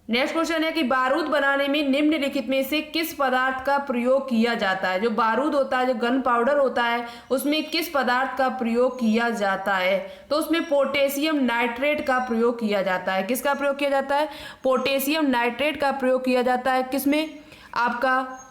नेक्स्ट क्वेश्चन है कि बारूद बनाने में निम्नलिखित में से किस पदार्थ का प्रयोग किया जाता है। जो बारूद होता है, जो गन पाउडर होता है, उसमें किस पदार्थ का प्रयोग किया जाता है, तो उसमें पोटेशियम नाइट्रेट का प्रयोग किया जाता है। किसका प्रयोग किया जाता है, पोटेशियम नाइट्रेट का प्रयोग किया जाता है। किसमें, आपका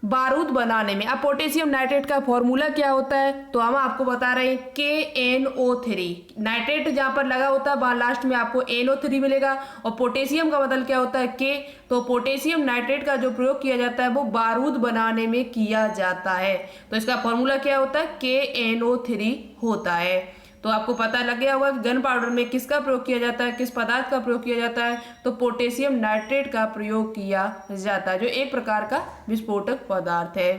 बारूद बनाने में। अब पोटेशियम नाइट्रेट का फॉर्मूला क्या होता है, तो हम आपको बता रहे हैं KNO3। नाइट्रेट जहां पर लगा होता है वहां लास्ट में आपको NO3 मिलेगा, और पोटेशियम का मतलब क्या होता है, K। तो पोटेशियम नाइट्रेट का जो प्रयोग किया जाता है वो बारूद बनाने में किया जाता है। तो इसका फॉर्मूला क्या होता है, KNO3 होता है। तो आपको पता लग गया होगा कि गन पाउडर में किसका प्रयोग किया जाता है, किस पदार्थ का प्रयोग किया जाता है, तो पोटेशियम नाइट्रेट का प्रयोग किया जाता है, जो एक प्रकार का विस्फोटक पदार्थ है।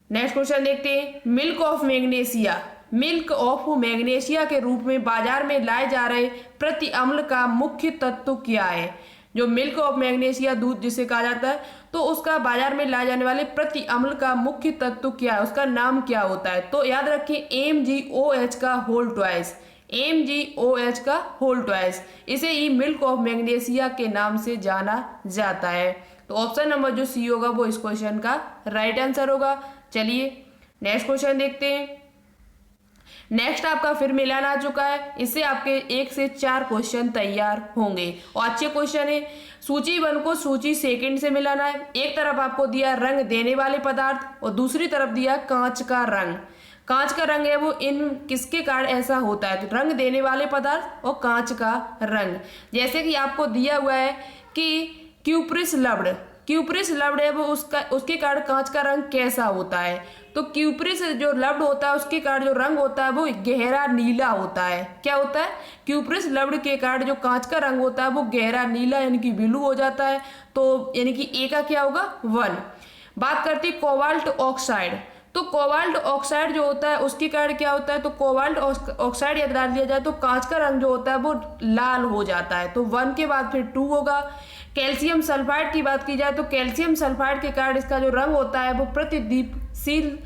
नेक्स्ट क्वेश्चन देखते हैं। Milk of magnesia, milk of magnesia के रूप में बाजार में लाए जा रहे प्रति अम्ल का मुख्य तत्व क्या है। जो मिल्क ऑफ मैग्नीशिया, दूध जिसे कहा जाता है, तो उसका बाजार में लाए जाने वाले प्रति अम्ल का मुख्य तत्व क्या है, उसका नाम क्या होता है। तो याद रखिए MgOH का होल ट्वाइस, MgOH का होल ट्वाइस, इसे ही मिल्क ऑफ मैग्नीशिया के नाम से जाना जाता है। तो ऑप्शन नंबर जो सी होगा वो इस क्वेश्चन का राइट आंसर होगा। चलिए नेक्स्ट क्वेश्चन देखते हैं। नेक्स्ट आपका फिर मिलान आ चुका है, इससे आपके 1 से 4 क्वेश्चन तैयार होंगे और अच्छे क्वेश्चन है। सूची 1 को सूची सेकंड से मिलाना है। एक तरफ आपको दिया रंग देने वाले पदार्थ और दूसरी तरफ दिया कांच का रंग। कांच का रंग है वो इन किसके कारण ऐसा होता है, तो रंग देने वाले पदार्थ और कांच का रंग। जैसे कि आपको दिया हुआ है कि क्यूप्रिस लब्ड, क्यूप्रिस लब्ड है वो उसके कारण कांच का रंग कैसा होता है, तो क्यूप्रिस जो लब्ड होता है उसके कारण जो रंग होता है वो गहरा नीला होता है। क्या होता है, क्यूप्रिस लब्ड के कारण जो कांच का रंग होता है वो गहरा नीला यानी कि ब्लू हो जाता है। तो यानी कि ए का क्या होगा 1। बात करते हैं कोबाल्ट ऑक्साइड, तो कोबाल्ट ऑक्साइड जो होता है उसके कारण क्या होता है, तो कोबाल्ट ऑक्साइड यदि डाल दिया जाए तो कांच का रंग जो होता है वो लाल हो जाता है। तो 1 के बाद फिर 2 होगा। कैल्शियम सल्फाइड की बात की जाए तो कैल्शियम सल्फाइड के कारण इसका जो रंग होता है वो प्रतिदीप्तिशील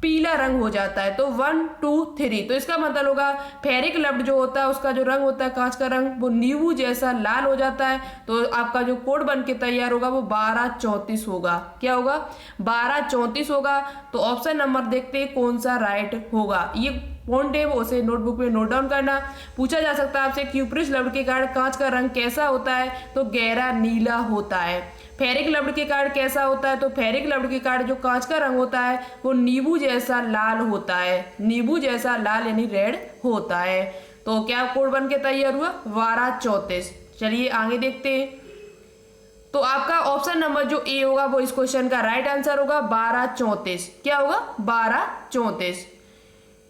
पीला रंग हो जाता है। तो 1 2 3, तो इसका मतलब होगा फेरिक लब्ड जो होता है उसका जो रंग होता है कांच का रंग वो नींबू जैसा लाल हो जाता है। तो आपका जो कोड बन के तैयार होगा वो 1234 होगा। क्या होगा 1234 होगा। तो ऑप्शन नंबर देखते हैं कौन सा राइट होगा। ये पॉइंट है वो उसे नोटबुक में नोट डाउन करना। पूछा जा सकता है आपसे क्यूप्रिस लब्ड के कारण कांच का रंग कैसा होता है, तो गहरा नीला होता है। फेरिक लब्ड के कारण कैसा होता है, तो फेरिक लब्ड के कारण जो कांच का रंग होता है वो नींबू जैसा लाल होता है, नींबू जैसा लाल यानी रेड होता है। तो क्या कोड बन के तैयार हुआ 1234। चलिए आगे देखते हैं। तो आपका ऑप्शन नंबर जो ए होगा वो इस क्वेश्चन का राइट आंसर होगा 1234। क्या होगा 1234।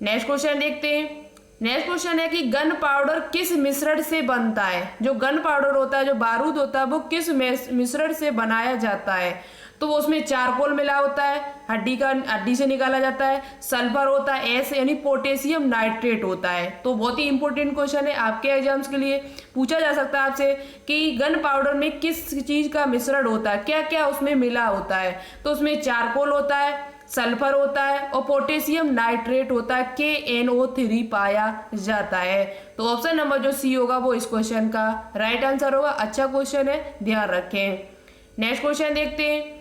नेक्स्ट क्वेश्चन देखते हैं। नेक्स्ट क्वेश्चन है कि गन पाउडर किस मिश्रण से बनता है। जो गन पाउडर होता है, जो बारूद होता है वो किस मिश्रण से बनाया जाता है, तो वो उसमें चारकोल मिला होता है, हड्डी से निकाला जाता है, सल्फर होता है, एस यानी पोटेशियम नाइट्रेट होता है। तो बहुत ही इंपॉर्टेंट क्वेश्चन है आपके एग्जाम्स के लिए। पूछा जा सकता है आपसे कि गन पाउडर में किस चीज का मिश्रण होता है, क्या क्या उसमें मिला होता है, तो उसमें चारकोल होता है, सल्फर होता है और पोटेशियम नाइट्रेट होता है, KNO3 पाया जाता है। तो ऑप्शन नंबर जो सी होगा वो इस क्वेश्चन का राइट आंसर होगा। अच्छा क्वेश्चन है, ध्यान रखें। नेक्स्ट क्वेश्चन देखते हैं।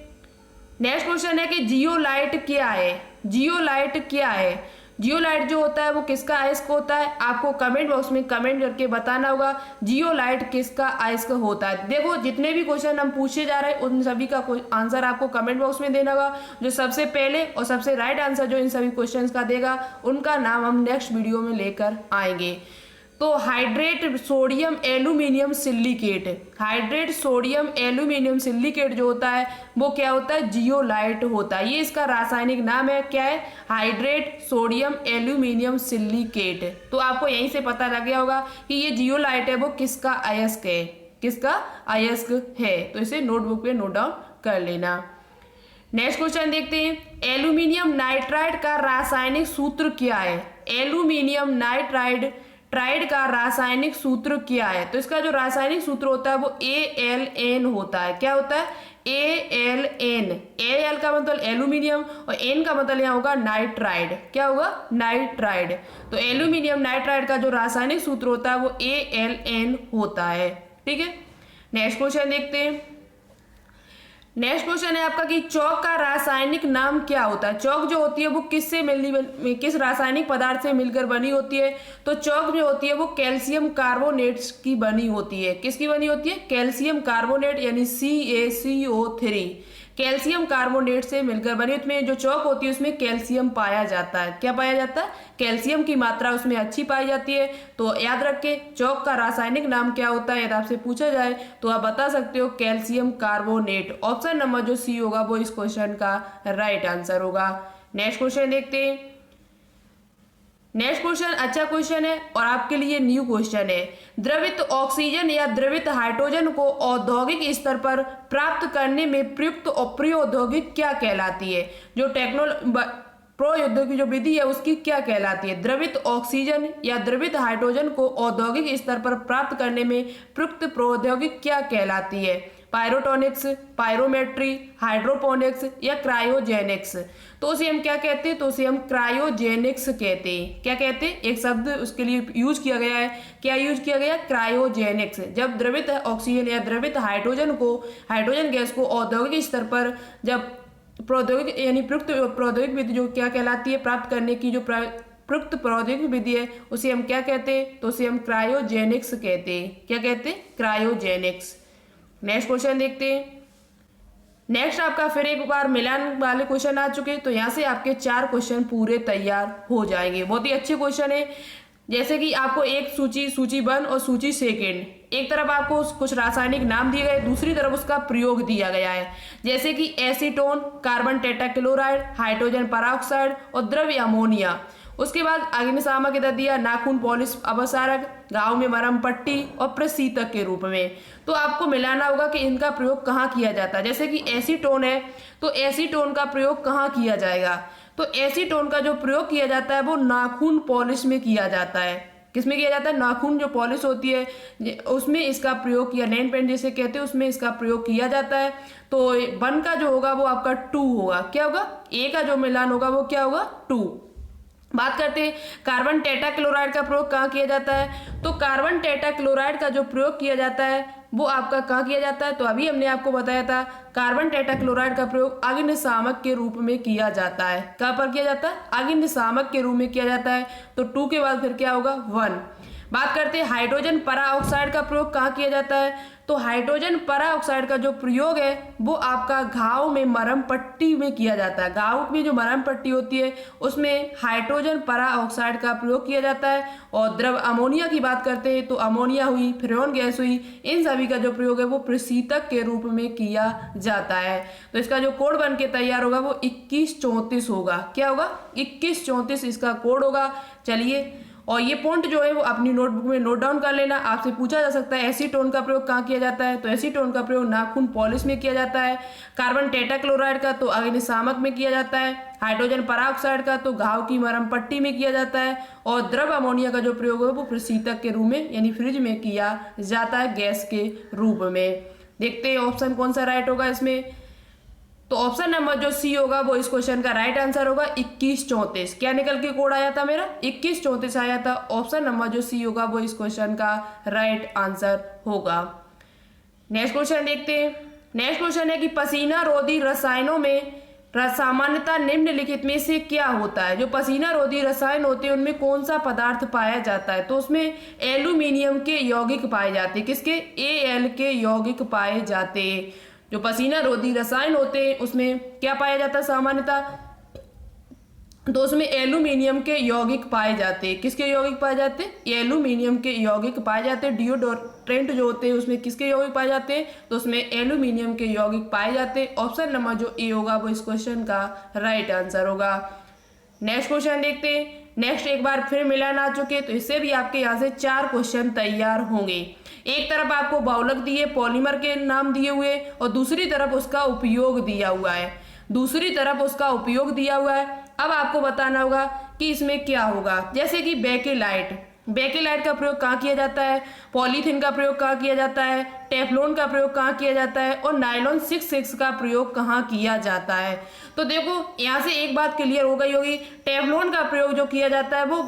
नेक्स्ट क्वेश्चन है कि जियोलाइट क्या है। जियोलाइट क्या है, जियोलाइट जो होता है वो किसका अयस्क होता है, आपको कमेंट बॉक्स में कमेंट करके बताना होगा जियोलाइट किसका अयस्क होता है। देखो जितने भी क्वेश्चन हम पूछे जा रहे हैं उन सभी का आंसर आपको कमेंट बॉक्स में देना होगा। जो सबसे पहले और सबसे राइट आंसर जो इन सभी क्वेश्चंस का देगा उनका नाम हम नेक्स्ट वीडियो में लेकर आएंगे। तो hydrate sodium aluminium silicate, hydrate sodium aluminium silicate जो होता है वो क्या होता है, जियोलाइट होता है। ये इसका रासायनिक नाम है, क्या है, हाइड्रेट सोडियम एल्यूमिनियम सिलिकेट। तो आपको यहीं से पता लग गया होगा कि ये जियोलाइट है वो किसका अयस्क है, किसका अयस्क है। तो इसे नोटबुक पे नोट डाउन कर लेना। नेक्स्ट क्वेश्चन देखते हैं। एल्यूमिनियम नाइट्राइड का रासायनिक सूत्र क्या है। एल्यूमिनियम नाइट्राइड ट्राइड का रासायनिक सूत्र क्या है? तो इसका जो रासायनिक सूत्र होता है वो AlN होता है। क्या होता है? AlN। Al का मतलब एल्यूमिनियम और N का मतलब यहाँ होगा नाइट्राइड। क्या होगा? नाइट्राइड। तो एल्यूमिनियम नाइट्राइड का जो रासायनिक सूत्र होता है वो AlN होता है। ठीक है, नेक्स्ट क्वेश्चन देखते हैं। नेक्स्ट क्वेश्चन है आपका कि चौक का रासायनिक नाम क्या होता है? चौक जो होती है वो किस रासायनिक पदार्थ से मिलकर बनी होती है? तो चौक जो होती है वो कैल्शियम कार्बोनेट्स की बनी होती है। किसकी बनी होती है? कैल्शियम कार्बोनेट यानी CaCO3 कैल्शियम कार्बोनेट से मिलकर बनी। उसमें जो चौक होती है उसमें कैल्शियम पाया जाता है। क्या पाया जाता है? कैल्शियम की मात्रा उसमें अच्छी पाई जाती है। तो याद रखे चौक का रासायनिक नाम क्या होता है, यदि आपसे पूछा जाए तो आप बता सकते हो कैल्शियम कार्बोनेट। ऑप्शन नंबर जो सी होगा वो इस क्वेश्चन का राइट आंसर होगा। नेक्स्ट क्वेश्चन देखते हैं। नेक्स्ट क्वेश्चन अच्छा क्वेश्चन है और आपके लिए न्यू क्वेश्चन है। द्रवित ऑक्सीजन या द्रवित हाइड्रोजन को औद्योगिक स्तर पर प्राप्त करने में प्रयुक्त प्रौद्योगिक क्या कहलाती है? जो प्रौद्योगिक जो विधि है उसकी क्या कहलाती है? द्रवित ऑक्सीजन या द्रवित हाइड्रोजन को औद्योगिक स्तर पर प्राप्त करने में प्रयुक्त प्रौद्योगिक क्या कहलाती है? पायरोटोनिक्स, पायरोमेट्री, हाइड्रोपोनिक्स या क्रायोजेनिक्स? तो उसे हम क्या कहते हैं? तो उसे हम क्रायोजेनिक्स कहते हैं। क्या कहते हैं? एक शब्द उसके लिए यूज किया गया है। क्या यूज किया गया? क्रायोजेनिक्स। जब द्रवित ऑक्सीजन या द्रवित हाइड्रोजन गैस को औद्योगिक स्तर पर जब प्रौद्योगिक यानी प्रयुक्त प्रौद्योगिक विधि जो क्या कहलाती है प्राप्त करने की, जो प्रयुक्त प्रौद्योगिक विधि है उसे हम क्या कहते हैं? तो उसे हम क्रायोजेनिक्स कहते हैं। क्या कहते हैं? क्रायोजेनिक्स। नेक्स्ट क्वेश्चन देखते हैं। नेक्स्ट आपका फिर एक बार मिलान वाले क्वेश्चन आ चुके, तो यहाँ से आपके 4 क्वेश्चन पूरे तैयार हो जाएंगे। बहुत ही अच्छे क्वेश्चन है। जैसे कि आपको एक सूची 1 और सूची 2, एक तरफ आपको कुछ रासायनिक नाम दिए गए, दूसरी तरफ उसका प्रयोग दिया गया है। जैसे कि acetone, carbon tetrachloride, hydrogen peroxide और द्रव्य अमोनिया। उसके बाद अग्निशामक इधर दिया, नाखून पॉलिश अपसारक, घाव में मरहम पट्टी और प्रशीतक के रूप में। तो आपको मिलाना होगा कि इनका प्रयोग कहाँ किया जाता है। जैसे कि एसीटोन है तो एसीटोन का प्रयोग कहाँ किया जाएगा? तो एसीटोन का जो प्रयोग किया जाता है वो नाखून पॉलिश में किया जाता है। किसमें किया जाता है? नाखून जो पॉलिश होती है उसमें इसका प्रयोग किया, नेल पेंट जिसे कहते हैं उसमें इसका प्रयोग किया जाता है। तो 1 का जो होगा वो आपका 2 होगा। क्या होगा? ए का जो मिलान होगा वो क्या होगा? 2। बात करते हैं कार्बन टेट्राक्लोराइड का प्रयोग कहाँ किया जाता है? तो कार्बन टेट्राक्लोराइड का जो प्रयोग किया जाता है वो आपका कहाँ किया जाता है? तो अभी हमने आपको बताया था कार्बन टेट्राक्लोराइड का प्रयोग अग्निशामक के रूप में किया जाता है। कहाँ पर किया जाता है? अग्निशामक के रूप में किया जाता है। तो 2 के बाद फिर क्या होगा? 1। बात करते हैं हाइड्रोजन पेरोक्साइड का प्रयोग कहाँ किया जाता है? तो हाइड्रोजन पेरोक्साइड का जो प्रयोग है वो आपका घाव में मरहम पट्टी में किया जाता है। घाव में जो मरहम पट्टी होती है उसमें हाइड्रोजन पेरोक्साइड का प्रयोग किया जाता है। और द्रव अमोनिया की बात करते हैं तो अमोनिया हुई, फ्रेन गैस हुई, इन सभी का जो प्रयोग है वो प्रशीतक के रूप में किया जाता है। तो इसका जो कोड बन के तैयार होगा वो 2134 होगा। क्या होगा? 2134 इसका कोड होगा। चलिए, और ये पॉइंट जो है वो अपनी नोटबुक में नोट डाउन कर लेना। आपसे पूछा जा सकता है एसीटोन का प्रयोग कहाँ किया जाता है? तो एसीटोन का प्रयोग नाखून पॉलिश में किया जाता है। कार्बन टेट्राक्लोराइड का तो अग्निशामक में किया जाता है। हाइड्रोजन पेरोक्साइड का तो घाव की मरहम पट्टी में किया जाता है। और द्रव अमोनिया का जो प्रयोग है वो प्रशीतक के रूप में यानी फ्रिज में किया जाता है, गैस के रूप में। देखते हैं ऑप्शन कौन सा राइट होगा इसमें। तो ऑप्शन नंबर जो सी होगा वो इस क्वेश्चन का राइट आंसर होगा 2134। क्या निकल के कोड आया था मेरा? 2134 आया था। ऑप्शन नंबर जो सी होगा वो इस क्वेश्चन का राइट आंसर होगा। नेक्स्ट क्वेश्चन देखते हैं। नेक्स्ट क्वेश्चन है कि पसीना रोधी रसायनों में सामान्यतः निम्नलिखित में से क्या होता है? जो पसीना रोधी रसायन होते हैं उनमें कौन सा पदार्थ पाया जाता है? तो उसमें एल्यूमिनियम के यौगिक पाए जाते हैं। किसके? Al के यौगिक पाए जाते हैं। जो पसीना रोधी रसायन होते हैं उसमें क्या पाया जाता है सामान्यतः? तो उसमें एल्यूमिनियम के यौगिक पाए जाते हैं। किसके यौगिक पाए जाते हैं? एल्यूमिनियम के यौगिक पाए जाते हैं। डिओड्रेंट जो होते हैं उसमें किसके यौगिक पाए जाते हैं? तो उसमें एल्यूमिनियम के यौगिक पाए जाते हैं। ऑप्शन नंबर जो ए होगा वो इस क्वेश्चन का राइट आंसर होगा। नेक्स्ट क्वेश्चन देखते हैं। नेक्स्ट एक बार फिर मिलान आ चुके, तो इससे भी आपके यहाँ से 4 क्वेश्चन तैयार होंगे। एक तरफ आपको बहुलक दिए, पॉलीमर के नाम दिए हुए, और दूसरी तरफ उसका उपयोग दिया हुआ है। अब आपको बताना होगा कि कि इसमें क्या होगा। जैसे कि बेकेलाइट, बेकेलाइट का प्रयोग कहाँ किया जाता है, पॉलीथीन का प्रयोग कहाँ किया जाता है, टेफ्लॉन का प्रयोग कहाँ किया जाता है और नायलॉन 6 का प्रयोग कहाँ किया जाता है। तो देखो यहाँ से एक बात क्लियर हो गई होगी, टेफ्लॉन का प्रयोग जो किया जाता है वो,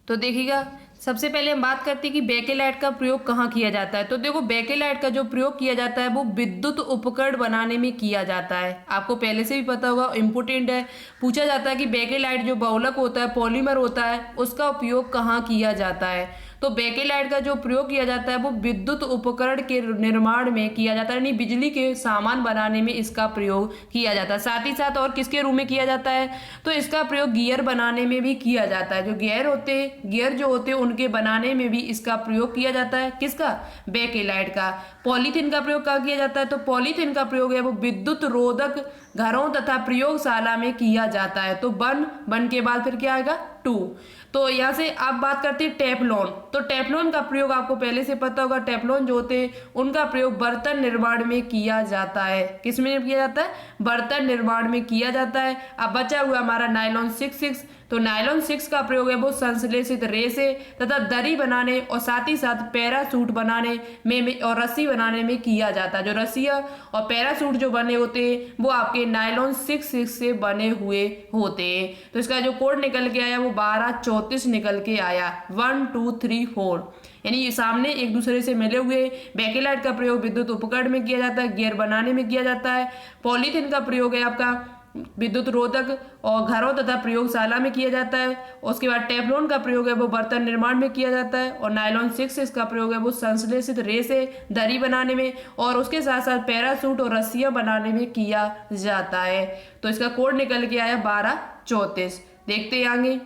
तो देखिएगा सबसे पहले हम बात करते हैं कि बेकेलाइट का प्रयोग कहाँ किया जाता है। तो देखो बेकेलाइट का जो प्रयोग किया जाता है वो विद्युत उपकरण बनाने में किया जाता है। आपको पहले से भी पता होगा, इम्पोर्टेंट है, पूछा जाता है कि बेकेलाइट जो बहुलक होता है, पॉलीमर होता है, उसका उपयोग कहाँ किया जाता है। तो बेकेलाइट का जो प्रयोग किया जाता है वो विद्युत उपकरण के निर्माण में किया जाता है, यानी बिजली के सामान बनाने में इसका प्रयोग किया जाता है। साथ ही साथ और किसके रूप में किया जाता है, तो इसका प्रयोग गियर बनाने में भी किया जाता है। जो गियर होते हैं, गियर जो होते हैं उनके बनाने में भी इसका प्रयोग किया जाता है। किसका, बेकेलाइट का। पॉलीथीन का प्रयोग कहाँ किया जाता है, तो पॉलीथीन का प्रयोग है वो विद्युत रोधक घरों तथा प्रयोगशाला में किया जाता है। तो वन के बाद फिर क्या आएगा, 2। तो यहाँ से आप बात करते हैं टेफ्लॉन। तो टेफ्लॉन का प्रयोग आपको पहले से पता होगा, टेफ्लॉन जो होते हैं उनका प्रयोग बर्तन निर्माण में किया जाता है। किस में किया जाता है, बर्तन निर्माण में किया जाता है। अब बचा हुआ हमारा नायलॉन 6। तो नायलॉन 6 का प्रयोग है वो संश्लेषित रेशे तथा दरी बनाने और साथ ही साथ पैरासूट बनाने में और रस्सी बनाने में किया जाता है। जो रस्सियाँ और पैरासूट जो बने होते हैं वो आपके नायलॉन 6 से बने हुए होते हैं। तो इसका जो कोड निकल के आया वो 1234 निकल के आया, 1 2 3 4, यानी ये सामने एक दूसरे से मिले हुए। बेकेलाइट का प्रयोग विद्युत उपकरण में किया जाता है, गियर बनाने में किया जाता है। पॉलीथीन का प्रयोग है आपका विद्युत रोधक और घरों तथा प्रयोगशाला में किया जाता है। उसके बाद टेफ्लॉन का प्रयोग है वो बर्तन निर्माण में किया जाता है और नायलॉन 6 इसका प्रयोग है वो संश्लेषित रेशे दरी बनाने में और उसके साथ साथ पैरासूट और रस्सियां बनाने में किया जाता है। तो इसका कोड निकल के आया 1234। देखते हैं आगे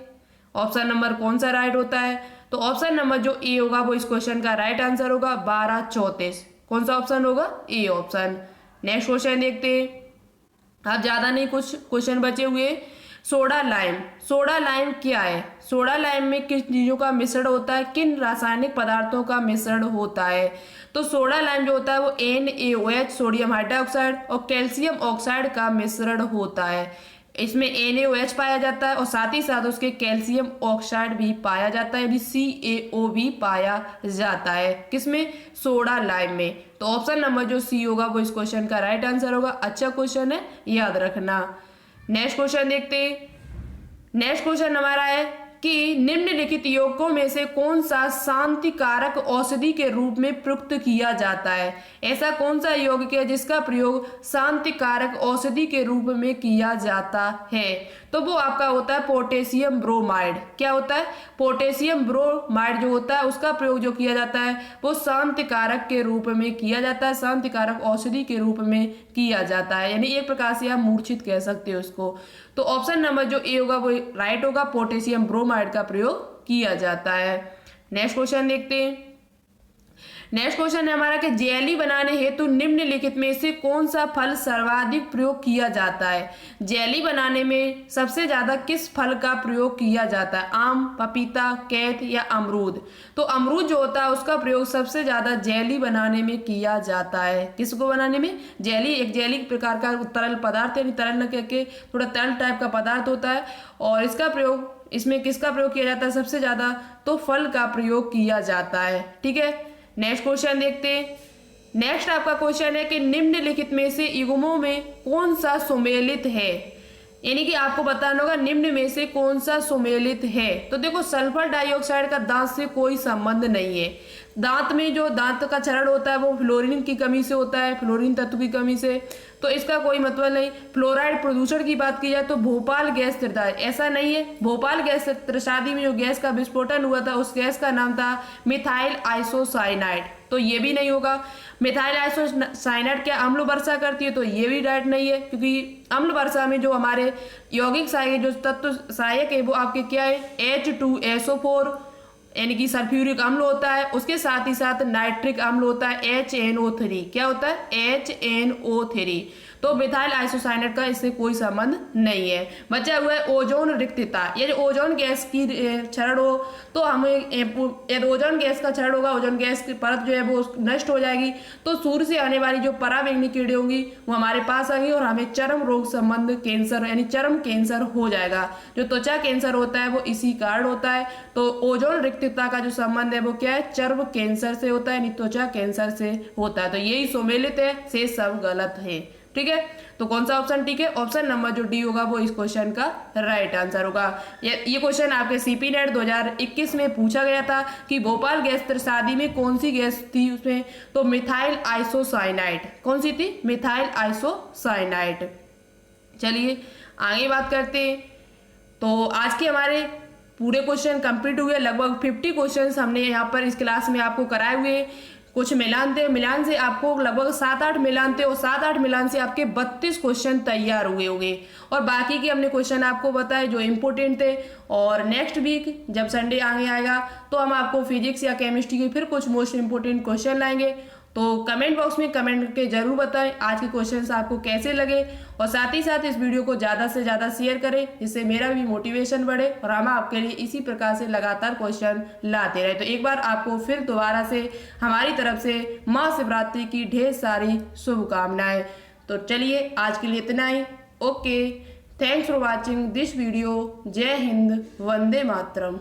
ऑप्शन नंबर कौन सा राइट होता है। तो ऑप्शन नंबर जो ए होगा वो इस क्वेश्चन का राइट आंसर होगा, 1234। कौन सा ऑप्शन होगा, ए ऑप्शन। नेक्स्ट क्वेश्चन देखते हैं। अब ज्यादा नहीं, कुछ क्वेश्चन बचे हुए। सोडा लाइम, सोडा लाइम क्या है, सोडा लाइम में किस चीजों का मिश्रण होता है, किन रासायनिक पदार्थों का मिश्रण होता है। तो सोडा लाइम जो होता है वो NaOH सोडियम हाइड्रोक्साइड और कैल्शियम ऑक्साइड का मिश्रण होता है। इसमें NaOH पाया जाता है और साथ ही साथ उसके कैल्शियम ऑक्साइड भी पाया जाता है, यानी CaO भी पाया जाता है। किसमें, सोडा लाइम में। तो ऑप्शन नंबर जो सी होगा वो इस क्वेश्चन का राइट आंसर होगा। अच्छा क्वेश्चन है, याद रखना। नेक्स्ट क्वेश्चन देखते हैं। नेक्स्ट क्वेश्चन हमारा है कि निम्नलिखित यौगिकों में से कौन सा शांतिकारक औषधि के रूप में प्रयुक्त किया जाता है। ऐसा कौन सा यौगिक है जिसका प्रयोग शांतिकारक औषधि के रूप में किया जाता है। तो वो आपका होता है पोटेशियम ब्रोमाइड। क्या होता है, पोटेशियम ब्रोमाइड जो होता है उसका प्रयोग जो किया जाता है वो शांतिकारक के रूप में किया जाता है, शांतिकारक औषधि के रूप में किया जाता है, यानी एक प्रकार से आप मूर्छित कह सकते हो उसको। तो ऑप्शन नंबर जो ए होगा वो राइट होगा, पोटेशियम ब्रोमाइड का प्रयोग किया जाता है। नेक्स्ट क्वेश्चन देखते हैं। नेक्स्ट क्वेश्चन है हमारा कि जेली बनाने हेतु निम्नलिखित में से कौन सा फल सर्वाधिक प्रयोग किया जाता है। जेली बनाने में सबसे ज्यादा किस फल का प्रयोग किया जाता है, आम, पपीता, कैथ या अमरूद। तो अमरूद जो होता है उसका प्रयोग सबसे ज्यादा जेली बनाने में किया जाता है। किसको बनाने में, जेली। एक जेली प्रकार का तरल पदार्थ है, तरल न करके थोड़ा तरल टाइप का पदार्थ होता है और इसका प्रयोग, इसमें किसका प्रयोग किया जाता है सबसे ज्यादा, तो फल का प्रयोग किया जाता है। ठीक है, नेक्स्ट क्वेश्चन देखते हैं। नेक्स्ट आपका क्वेश्चन है कि निम्नलिखित में से युग्मों में कौन सा सुमेलित है, यानी कि आपको बताना होगा निम्न में से कौन सा सुमेलित है। तो देखो सल्फर डाइऑक्साइड का दांत से कोई संबंध नहीं है। दांत में जो दांत का क्षरण होता है वो फ्लोरीन की कमी से होता है, फ्लोरीन तत्व की कमी से, तो इसका कोई मतलब नहीं। फ्लोराइड प्रदूषण की बात की जाए तो भोपाल गैस त्रसादी, ऐसा नहीं है। भोपाल गैस त्रसादी में जो गैस का विस्फोटन हुआ था उस गैस का नाम था मिथाइल आइसोसाइनाइड, तो ये भी नहीं होगा। मिथाइल आइसोसाइनाइड क्या अम्ल वर्षा करती है, तो ये भी राइट नहीं है, क्योंकि अम्ल वर्षा में जो हमारे यौगिक सहायक जो तत्व सहायक है वो आपके क्या है, H2SO4 यानी कि सल्फ्यूरिक अम्ल होता है। उसके साथ ही साथ नाइट्रिक अम्ल होता है HNO3। क्या होता है, HNO3। तो मिथाइल आइसोसाइनेट का इससे कोई संबंध नहीं है। बचा हुआ है ओजोन रिक्तता। यदि ओजोन गैस की क्षरण हो तो हमें, यदि ओजोन गैस का क्षरण होगा, ओजोन गैस की परत जो है वो नष्ट हो जाएगी, तो सूर्य से आने वाली जो पराबैंगनी किरणें होंगी वो हमारे पास आएंगी और हमें चर्म रोग संबंध कैंसर यानी चर्म कैंसर हो जाएगा। जो त्वचा कैंसर होता है वो इसी कारण होता है। तो ओजोन रिक्तता का जो संबंध है वो क्या है, चर्म कैंसर से होता है यानी त्वचा कैंसर से होता है। तो यही सुमेलित है, से सब गलत है। ठीक है, तो कौन सा ऑप्शन ठीक है? ऑप्शन नंबर जो डी होगा वो इस क्वेश्चन का राइट आंसर होगा। ये क्वेश्चन आपके सीपी नेट 2021 में पूछा गया था कि भोपाल गैस त्रासदी में कौन सी गैस थी उसमें, तो मिथाइल आइसोसाइनाइड। कौन सी थी? Methyl isocyanide. चलिए आगे बात करते हैं। तो आज के हमारे पूरे क्वेश्चन कंप्लीट हुए। लगभग 50 क्वेश्चंस हमने यहाँ पर इस क्लास में आपको कराए हुए। कुछ मिलान से आपको लगभग 7-8 मिलान थे और 7-8 मिलान से आपके 32 क्वेश्चन तैयार हुए होंगे और बाकी के हमने क्वेश्चन आपको बताए जो इम्पोर्टेंट थे। और नेक्स्ट वीक जब संडे आगे आएगा तो हम आपको फिजिक्स या केमिस्ट्री के फिर कुछ मोस्ट इंपोर्टेंट क्वेश्चन लाएंगे। तो कमेंट बॉक्स में कमेंट करके जरूर बताएं आज के क्वेश्चंस आपको कैसे लगे और साथ ही साथ इस वीडियो को ज़्यादा से ज़्यादा शेयर करें जिससे मेरा भी मोटिवेशन बढ़े और हम आपके लिए इसी प्रकार से लगातार क्वेश्चन लाते रहे। तो एक बार आपको फिर दोबारा से हमारी तरफ से महाशिवरात्रि की ढेर सारी शुभकामनाएं। तो चलिए आज के लिए इतना ही। Okay, thanks for watching this video. जय हिंद, वंदे मातरम।